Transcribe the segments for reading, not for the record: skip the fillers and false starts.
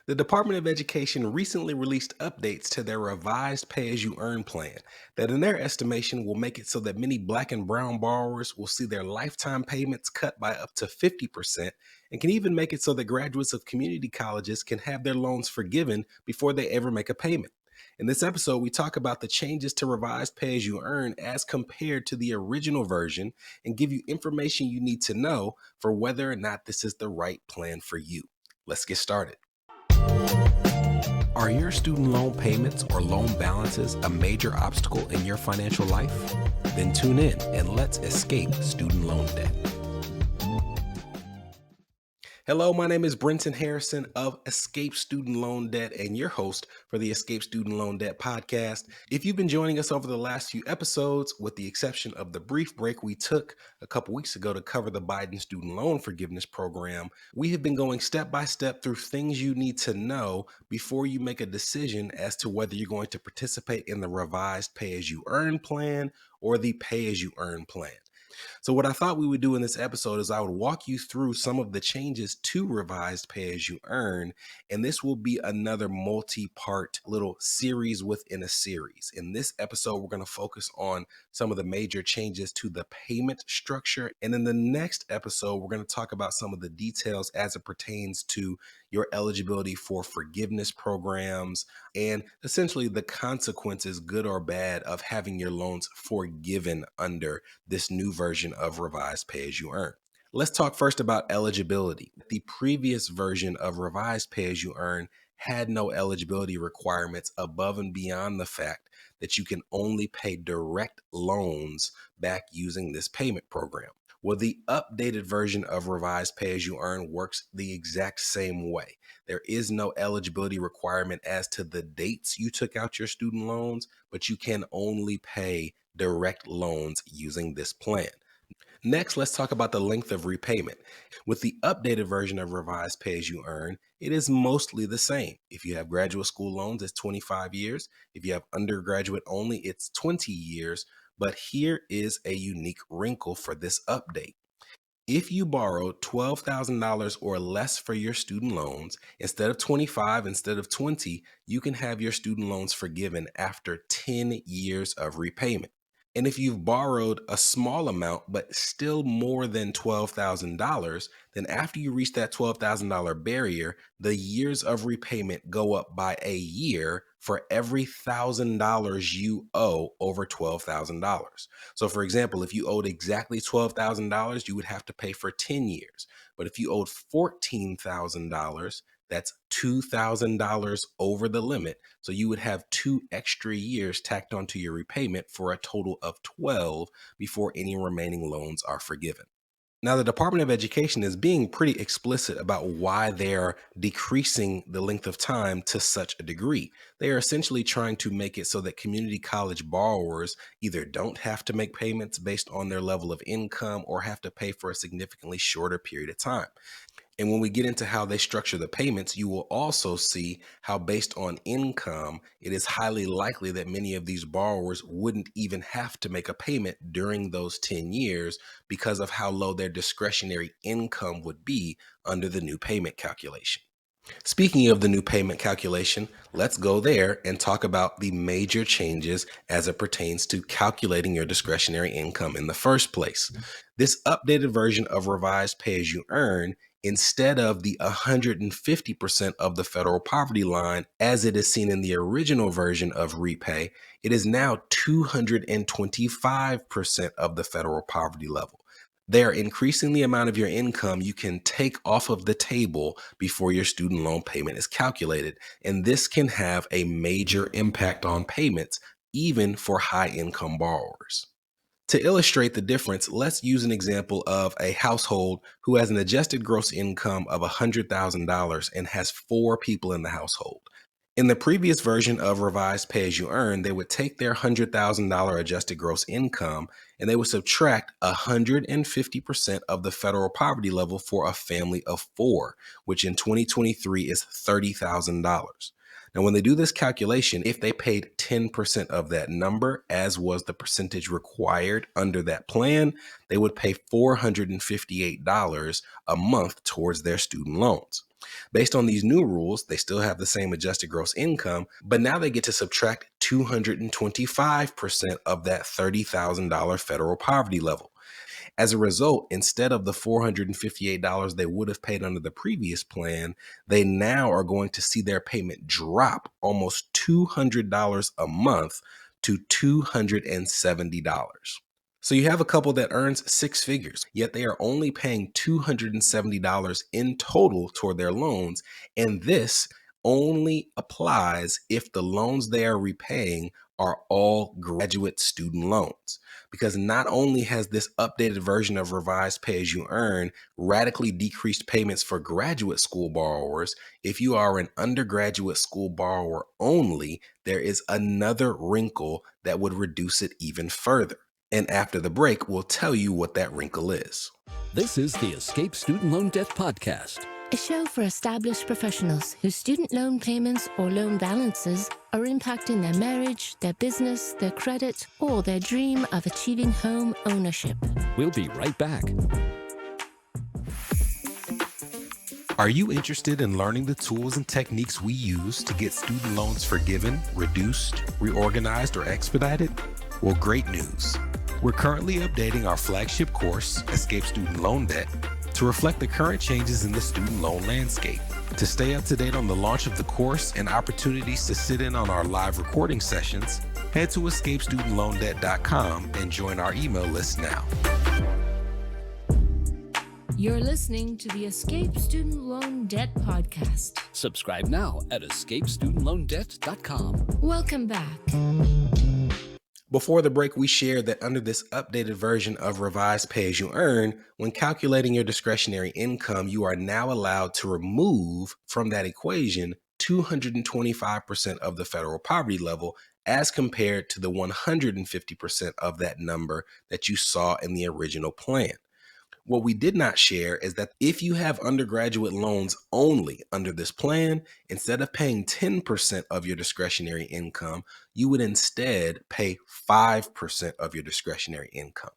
The Department of Education recently released updates to their revised pay as you earn plan that, in their estimation, will make it so that many Black and brown borrowers will see their lifetime payments cut by up to 50% and can even make it so that graduates of community colleges can have their loans forgiven before they ever make a payment. In this episode, we talk about the changes to revised pay as you earn as compared to the original version and give you information you need to know for whether or not this is the right plan for you. Let's get started. Are your student loan payments or loan balances a major obstacle in your financial life? Then tune in and let's escape student loan debt. Hello, my name is Brenton Harrison of Escape Student Loan Debt and your host for the Escape Student Loan Debt podcast. If you've been joining us over the last few episodes, with the exception of the brief break we took a couple weeks ago to cover the Biden student loan forgiveness program, we have been going step by step through things you need to know before you make a decision as to whether you're going to participate in the revised pay as you earn plan or the pay as you earn plan. So what I thought we would do in this episode is I would walk you through some of the changes to revised pay as you earn, and this will be another multi-part little series within a series. In this episode, we're going to focus on some of the major changes to the payment structure, and in the next episode, we're going to talk about some of the details as it pertains to your eligibility for forgiveness programs and essentially the consequences, good or bad, of having your loans forgiven under this new version of revised pay as you earn. Let's talk first about eligibility. The previous version of revised pay as you earn had no eligibility requirements above and beyond the fact that you can only pay direct loans back using this payment program. Well, the updated version of revised pay as you earn works the exact same way. There is no eligibility requirement as to the dates you took out your student loans, but you can only pay direct loans using this plan. Next, let's talk about the length of repayment. With the updated version of revised pay as you earn, it is mostly the same. If you have graduate school loans, it's 25 years. If you have undergraduate only, it's 20 years. But here is a unique wrinkle for this update. If you borrowed $12,000 or less for your student loans, instead of 25, instead of 20, you can have your student loans forgiven after 10 years of repayment. And if you've borrowed a small amount, but still more than $12,000, then after you reach that $12,000 barrier, the years of repayment go up by a year for every $1,000 you owe over $12,000. So for example, if you owed exactly $12,000, you would have to pay for 10 years. But if you owed $14,000, that's $2,000 over the limit. So you would have 2 extra years tacked onto your repayment for a total of 12 before any remaining loans are forgiven. Now, the Department of Education is being pretty explicit about why they're decreasing the length of time to such a degree. They are essentially trying to make it so that community college borrowers either don't have to make payments based on their level of income or have to pay for a significantly shorter period of time. And when we get into how they structure the payments, you will also see how, based on income, it is highly likely that many of these borrowers wouldn't even have to make a payment during those 10 years because of how low their discretionary income would be under the new payment calculation. Speaking of the new payment calculation, let's go there and talk about the major changes as it pertains to calculating your discretionary income in the first place. This updated version of revised pay as you earn, instead of the 150% of the federal poverty line as it is seen in the original version of REPAYE, it is now 225% of the federal poverty level. They are increasing the amount of your income you can take off of the table before your student loan payment is calculated. And this can have a major impact on payments, even for high income borrowers. To illustrate the difference, let's use an example of a household who has an adjusted gross income of $100,000 and has 4 people in the household. In the previous version of revised pay as you earn, they would take their $100,000 adjusted gross income and they would subtract 150% of the federal poverty level for a family of 4, which in 2023 is $30,000. Now, when they do this calculation, if they paid 10% of that number, as was the percentage required under that plan, they would pay $458 a month towards their student loans. Based on these new rules, they still have the same adjusted gross income, but now they get to subtract 225% of that $30,000 federal poverty level. As a result, instead of the $458 they would have paid under the previous plan, they now are going to see their payment drop almost $200 a month to $270. So you have a couple that earns six figures, yet they are only paying $270 in total toward their loans. And this only applies if the loans they are repaying are all graduate student loans. Because not only has this updated version of revised pay as you earn radically decreased payments for graduate school borrowers, if you are an undergraduate school borrower only, there is another wrinkle that would reduce it even further. And after the break, we'll tell you what that wrinkle is. This is the Escape Student Loan Debt Podcast, a show for established professionals whose student loan payments or loan balances are impacting their marriage, their business, their credit, or their dream of achieving home ownership. We'll be right back. Are you interested in learning the tools and techniques we use to get student loans forgiven, reduced, reorganized, or expedited? Well, great news. We're currently updating our flagship course, Escape Student Loan Debt, to reflect the current changes in the student loan landscape. To stay up to date on the launch of the course and opportunities to sit in on our live recording sessions, head to escapestudentloandebt.com and join our email list now. You're listening to the Escape Student Loan Debt Podcast. Subscribe now at escapestudentloandebt.com. Welcome back. Before the break, we shared that under this updated version of revised pay as you earn, when calculating your discretionary income, you are now allowed to remove from that equation 225% of the federal poverty level as compared to the 150% of that number that you saw in the original plan. What we did not share is that if you have undergraduate loans only under this plan, instead of paying 10% of your discretionary income, you would instead pay 5% of your discretionary income.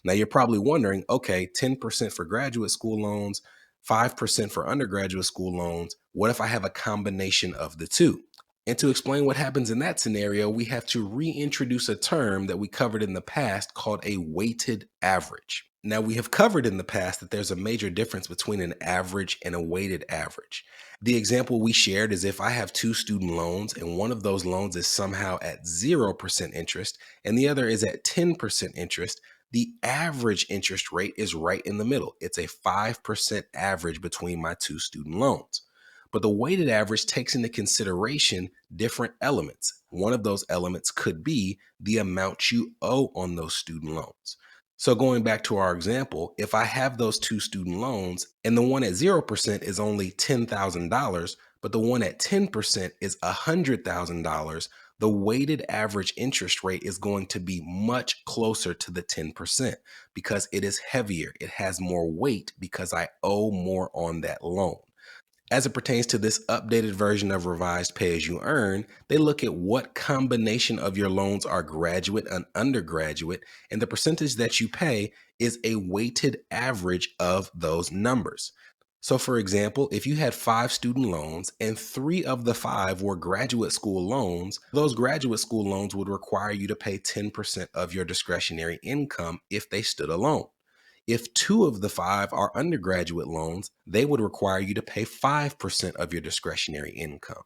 Now you're probably wondering, okay, 10% for graduate school loans, 5% for undergraduate school loans. What if I have a combination of the two? And to explain what happens in that scenario, we have to reintroduce a term that we covered in the past called a weighted average. Now, we have covered in the past that there's a major difference between an average and a weighted average. The example we shared is if I have two student loans and one of those loans is somehow at 0% interest and the other is at 10% interest, the average interest rate is right in the middle. It's a 5% average between my two student loans. But the weighted average takes into consideration different elements. One of those elements could be the amount you owe on those student loans. So going back to our example, if I have those two student loans and the one at 0% is only $10,000, but the one at 10% is $100,000, the weighted average interest rate is going to be much closer to the 10% because it is heavier. It has more weight because I owe more on that loan. As it pertains to this updated version of revised pay as you earn, they look at what combination of your loans are graduate and undergraduate, and the percentage that you pay is a weighted average of those numbers. So for example, if you had 5 student loans and 3 of the 5 were graduate school loans, those graduate school loans would require you to pay 10% of your discretionary income if they stood alone. If 2 of the 5 are undergraduate loans, they would require you to pay 5% of your discretionary income.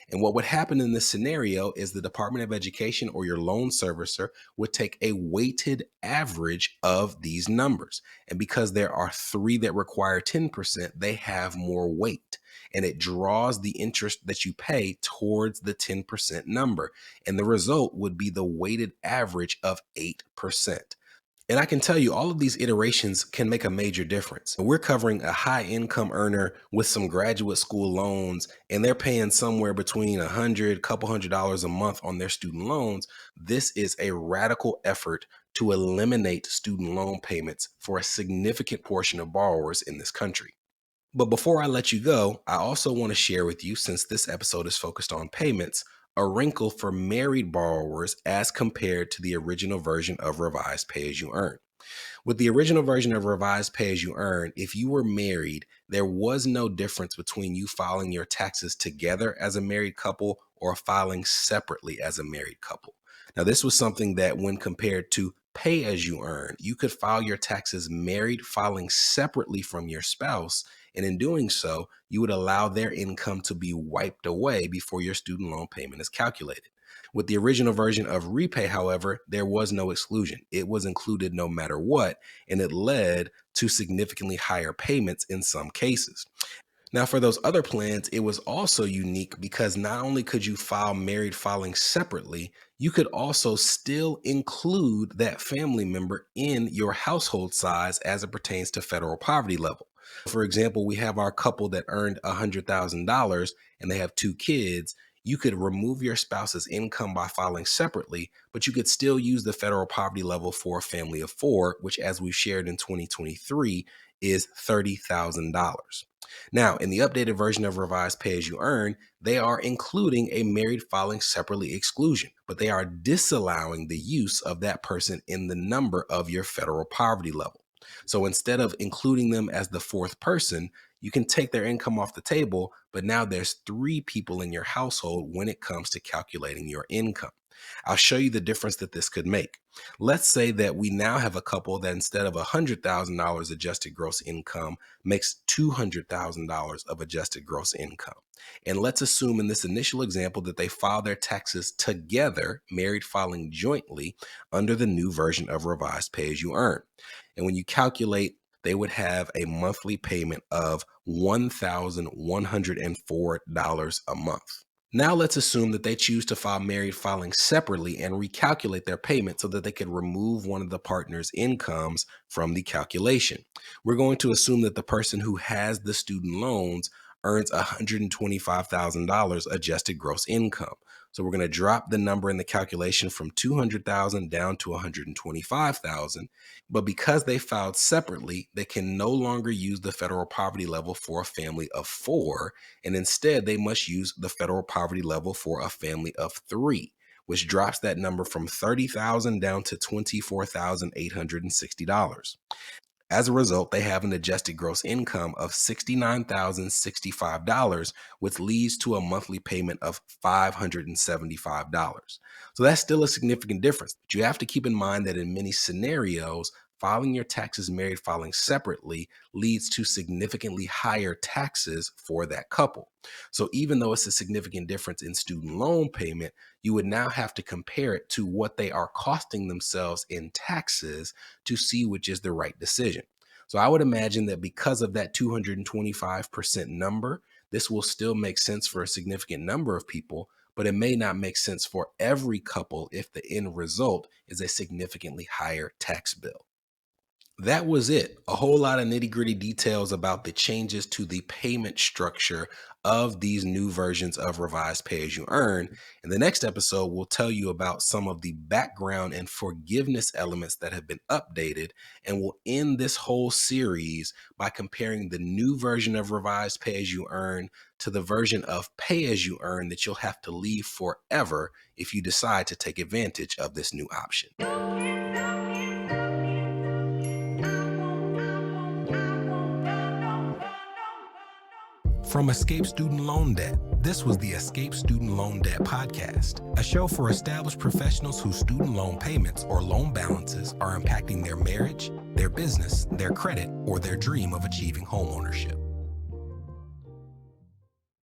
And what would happen in this scenario is the Department of Education or your loan servicer would take a weighted average of these numbers. And because there are 3 that require 10%, they have more weight. And it draws the interest that you pay towards the 10% number. And the result would be the weighted average of 8%. And I can tell you all of these iterations can make a major difference. We're covering a high income earner with some graduate school loans, and they're paying somewhere between $100, couple $100 a month on their student loans. This is a radical effort to eliminate student loan payments for a significant portion of borrowers in this country. But before I let you go, I also want to share with you, since this episode is focused on payments, a wrinkle for married borrowers as compared to the original version of revised pay as you earn. With the original version of Revised Pay As You Earn, if you were married, there was no difference between you filing your taxes together as a married couple or filing separately as a married couple. Now, this was something that when compared to Pay As You Earn, you could file your taxes married, filing separately from your spouse. And in doing so, you would allow their income to be wiped away before your student loan payment is calculated. With the original version of REPAYE, however, there was no exclusion. It was included no matter what, and it led to significantly higher payments in some cases. Now, for those other plans, it was also unique because not only could you file married filing separately, you could also still include that family member in your household size as it pertains to federal poverty level. For example, we have our couple that earned $100,000 and they have two kids. You could remove your spouse's income by filing separately, but you could still use the federal poverty level for a family of four, which, as we shared in 2023, is $30,000. Now, in the updated version of Revised Pay As You Earn, they are including a married filing separately exclusion, but they are disallowing the use of that person in the number of your federal poverty level. So instead of including them as the fourth person, you can take their income off the table, but now there's three people in your household when it comes to calculating your income. I'll show you the difference that this could make. Let's say that we now have a couple that instead of $100,000 adjusted gross income makes $200,000 of adjusted gross income. And let's assume in this initial example that they file their taxes together, married filing jointly under the new version of Revised Pay As You Earn. And when you calculate, they would have a monthly payment of $1,104 a month. Now let's assume that they choose to file married filing separately and recalculate their payment so that they could remove one of the partner's incomes from the calculation. We're going to assume that the person who has the student loans earns $125,000 adjusted gross income. So we're going to drop the number in the calculation from $200,000 down to $125,000. But because they filed separately, they can no longer use the federal poverty level for a family of four, and instead they must use the federal poverty level for a family of three, which drops that number from $30,000 down to $24,860. As a result, they have an adjusted gross income of $69,065, which leads to a monthly payment of $575. So that's still a significant difference. But you have to keep in mind that in many scenarios, filing your taxes married filing separately leads to significantly higher taxes for that couple. So even though it's a significant difference in student loan payment, you would now have to compare it to what they are costing themselves in taxes to see which is the right decision. So I would imagine that because of that 225% number, this will still make sense for a significant number of people, but it may not make sense for every couple if the end result is a significantly higher tax bill. That was it. A whole lot of nitty-gritty details about the changes to the payment structure of these new versions of Revised Pay As You Earn. In the next episode, we'll tell you about some of the background and forgiveness elements that have been updated, and we'll end this whole series by comparing the new version of Revised Pay As You Earn to the version of Pay As You Earn that you'll have to leave forever if you decide to take advantage of this new option. From Escape Student Loan Debt, this was the Escape Student Loan Debt Podcast, a show for established professionals whose student loan payments or loan balances are impacting their marriage, their business, their credit, or their dream of achieving homeownership.